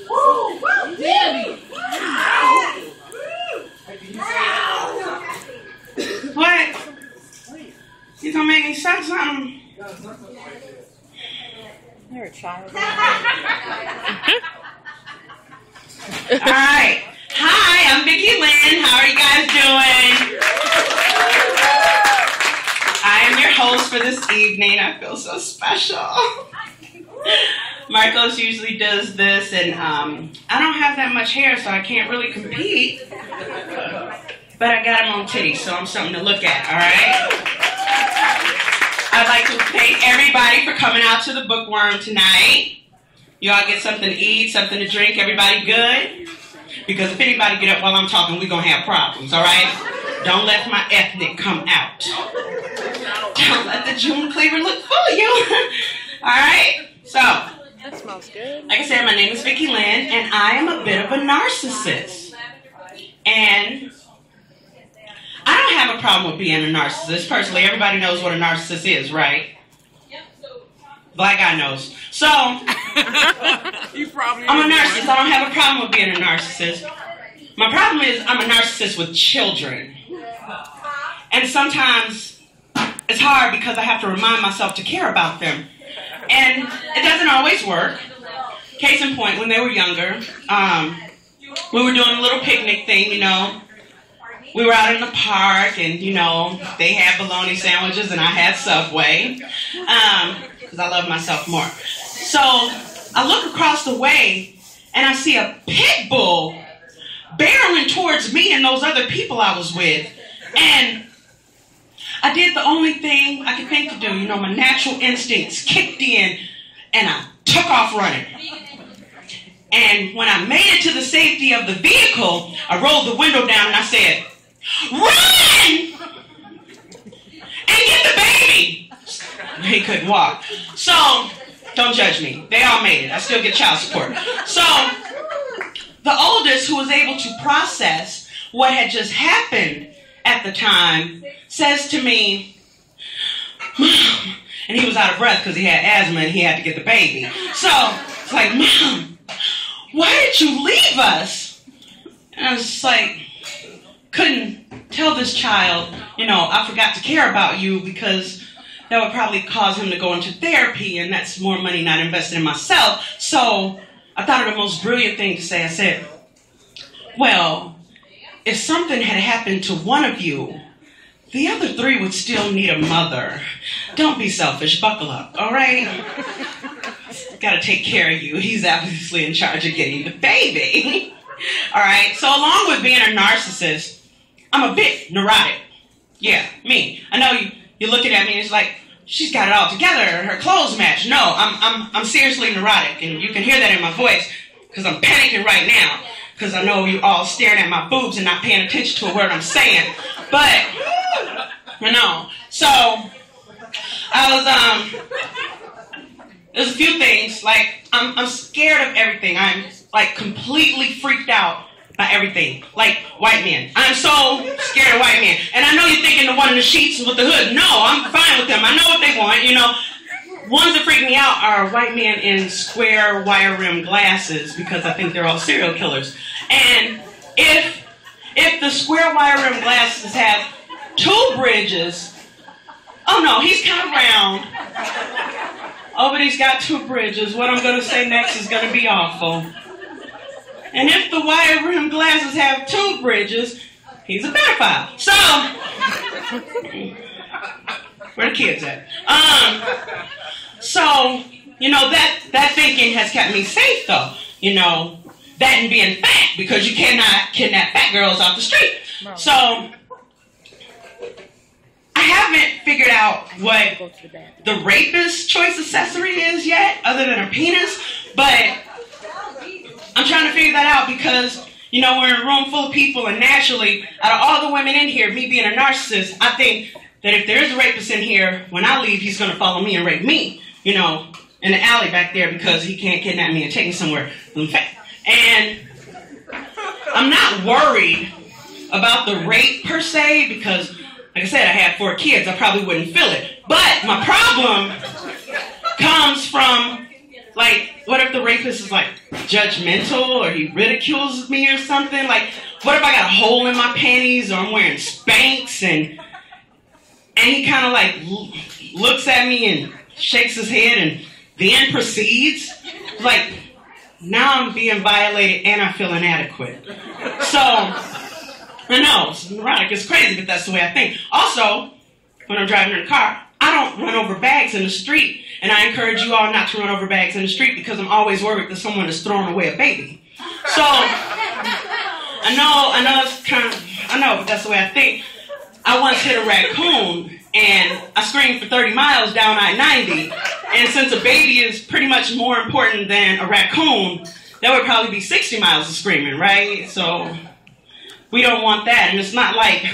Woo! Danny! What? You gonna make me suck something? You're a child. Alright. Hi, I'm Vickie Lynn. How are you guys doing? I am your host for this evening. I feel so special. Marcos usually does this, and I don't have that much hair, so I can't really compete. But I got him on titties, so I'm something to look at, alright? I'd like to thank everybody for coming out to the Bookworm tonight. You all get something to eat, something to drink. Everybody good? Because if anybody get up while I'm talking, we're going to have problems, all right? Don't let my ethnic come out. Don't let the June Cleaver look full of you. All right? So, that smells good. Like I said, my name is Vickie Lynn, and I am a bit of a narcissist. And I don't have a problem with being a narcissist. Personally, everybody knows what a narcissist is, right? Black guy knows. So, I'm a narcissist. I don't have a problem with being a narcissist. My problem is I'm a narcissist with children. And sometimes it's hard because I have to remind myself to care about them. And it doesn't always work. Case in point, when they were younger, we were doing a little picnic thing, you know. We were out in the park, and, you know, they had bologna sandwiches, and I had Subway, because I love myself more. So I look across the way, and I see a pit bull barreling towards me and those other people I was with. And I did the only thing I could think to do. You know, my natural instincts kicked in, and I took off running. And when I made it to the safety of the vehicle, I rolled the window down and I said, "Run! And get the baby!" He couldn't walk. So, don't judge me. They all made it. I still get child support. So, the oldest, who was able to process what had just happened at the time, says to me, "Mom," and he was out of breath because he had asthma and he had to get the baby. So, it's like, "Mom, why did you leave us?" And I was just like, couldn't tell this child, you know, I forgot to care about you, because that would probably cause him to go into therapy, and that's more money not invested in myself. So I thought of the most brilliant thing to say. I said, well, if something had happened to one of you, the other three would still need a mother. Don't be selfish. Buckle up, all right? Got to take care of you. He's obviously in charge of getting the baby. All right? So along with being a narcissist, I'm a bit neurotic. Yeah, me. I know you're looking at me and it's like, she's got it all together. Her clothes match. No, I'm seriously neurotic, and you can hear that in my voice because I'm panicking right now because I know you all staring at my boobs and not paying attention to a word I'm saying. But, you know, so I was, there's a few things. Like, I'm scared of everything. I'm, like, completely freaked out by everything. Like, white men. I'm so scared of white men. And I know you're thinking the one in the sheets with the hood. No, I'm fine with them. I know what they want, you know. Ones that freak me out are white men in square wire-rimmed glasses, because I think they're all serial killers. And if the square wire-rimmed glasses have two bridges, oh no, he's kind of round. Oh, but he's got two bridges. What I'm going to say next is going to be awful. And if the wire-rimmed glasses have two bridges, he's a pedophile. So, where the kids at? So, you know, that thinking has kept me safe, though. You know, that and being fat, because you cannot kidnap fat girls off the street. So, I haven't figured out what the rapist choice accessory is yet, other than a penis, but I'm trying to figure that out because, you know, we're in a room full of people, and naturally, out of all the women in here, me being a narcissist, I think that if there is a rapist in here, when I leave, he's going to follow me and rape me, you know, in the alley back there, because he can't kidnap me and take me somewhere. And I'm not worried about the rape per se, because, like I said, I had 4 kids. I probably wouldn't feel it. But my problem comes from Like, what if the rapist is like judgmental or he ridicules me or something? Like, what if I got a hole in my panties or I'm wearing Spanx and he kind of like looks at me and shakes his head and then proceeds? Like, now I'm being violated and I feel inadequate. So, I know, it's neurotic, it's crazy, but that's the way I think. Also, when I'm driving in a car, I don't run over bags in the street. And I encourage you all not to run over bags in the street because I'm always worried that someone is throwing away a baby. So, I know, but that's the way I think. I once hit a raccoon and I screamed for 30 miles down I-90. And since a baby is pretty much more important than a raccoon, that would probably be 60 miles of screaming, right? So, we don't want that. And it's not like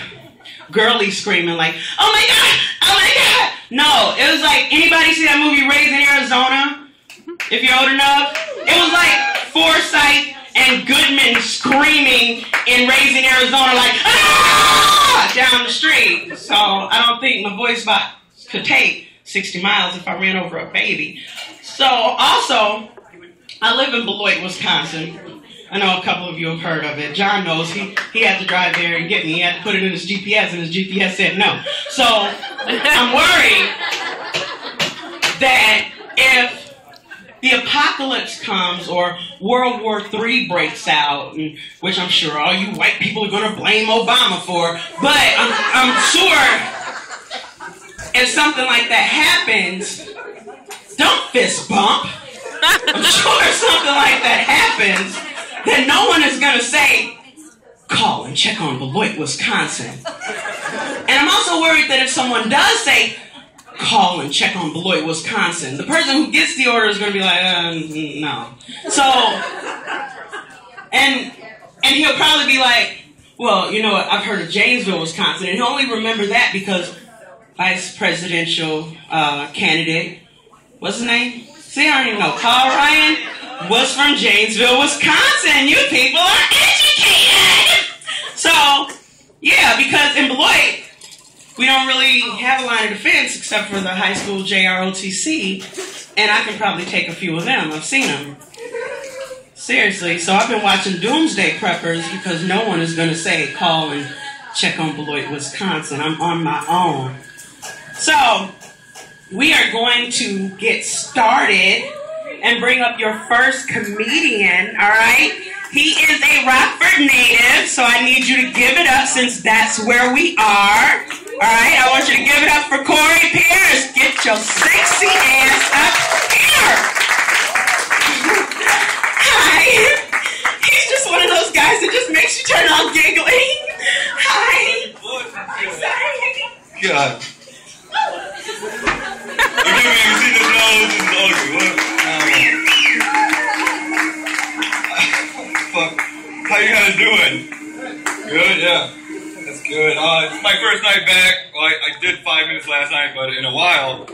girly screaming like, oh my God, oh my God. No, it was like, anybody see that movie Raising Arizona? If you're old enough? It was like Forsyth and Goodman screaming in Raising Arizona like, ah, down the street. So I don't think my voice box could take 60 miles if I ran over a baby. So also, I live in Beloit, Wisconsin. I know a couple of you have heard of it. John knows. He had to drive there and get me. He had to put it in his GPS, and his GPS said no. So I'm worried that if the apocalypse comes or World War III breaks out, which I'm sure all you white people are going to blame Obama for, but I'm sure if something like that happens, don't fist bump. I'm sure if something like that happens, then no one is going to say, call and check on Beloit, Wisconsin. And I'm also worried that if someone does say, call and check on Beloit, Wisconsin, the person who gets the order is going to be like, no. So, and he'll probably be like, well, you know what, I've heard of Janesville, Wisconsin, and he'll only remember that because vice presidential candidate, what's his name? See, I don't even know. Paul Ryan was from Janesville, Wisconsin. You people are educated. So, yeah, because in Beloit, we don't really have a line of defense except for the high school JROTC, and I can probably take a few of them. I've seen them. Seriously. So I've been watching Doomsday Preppers because no one is going to say, call and check on Beloit, Wisconsin. I'm on my own. So, we are going to get started and bring up your first comedian, all right? He is a Rockford native, so I need you to give it up since that's where we are. All right, I want you to give it up for Corey Pierce. Get your sexy ass up here. Hi. He's just one of those guys that just makes you turn on giggling. Hi. God. You can't even see the nose is ugly. What? Fuck. How you guys doing? Good, yeah. That's good. It's my first night back. Well, I did 5 minutes last night, but in a while.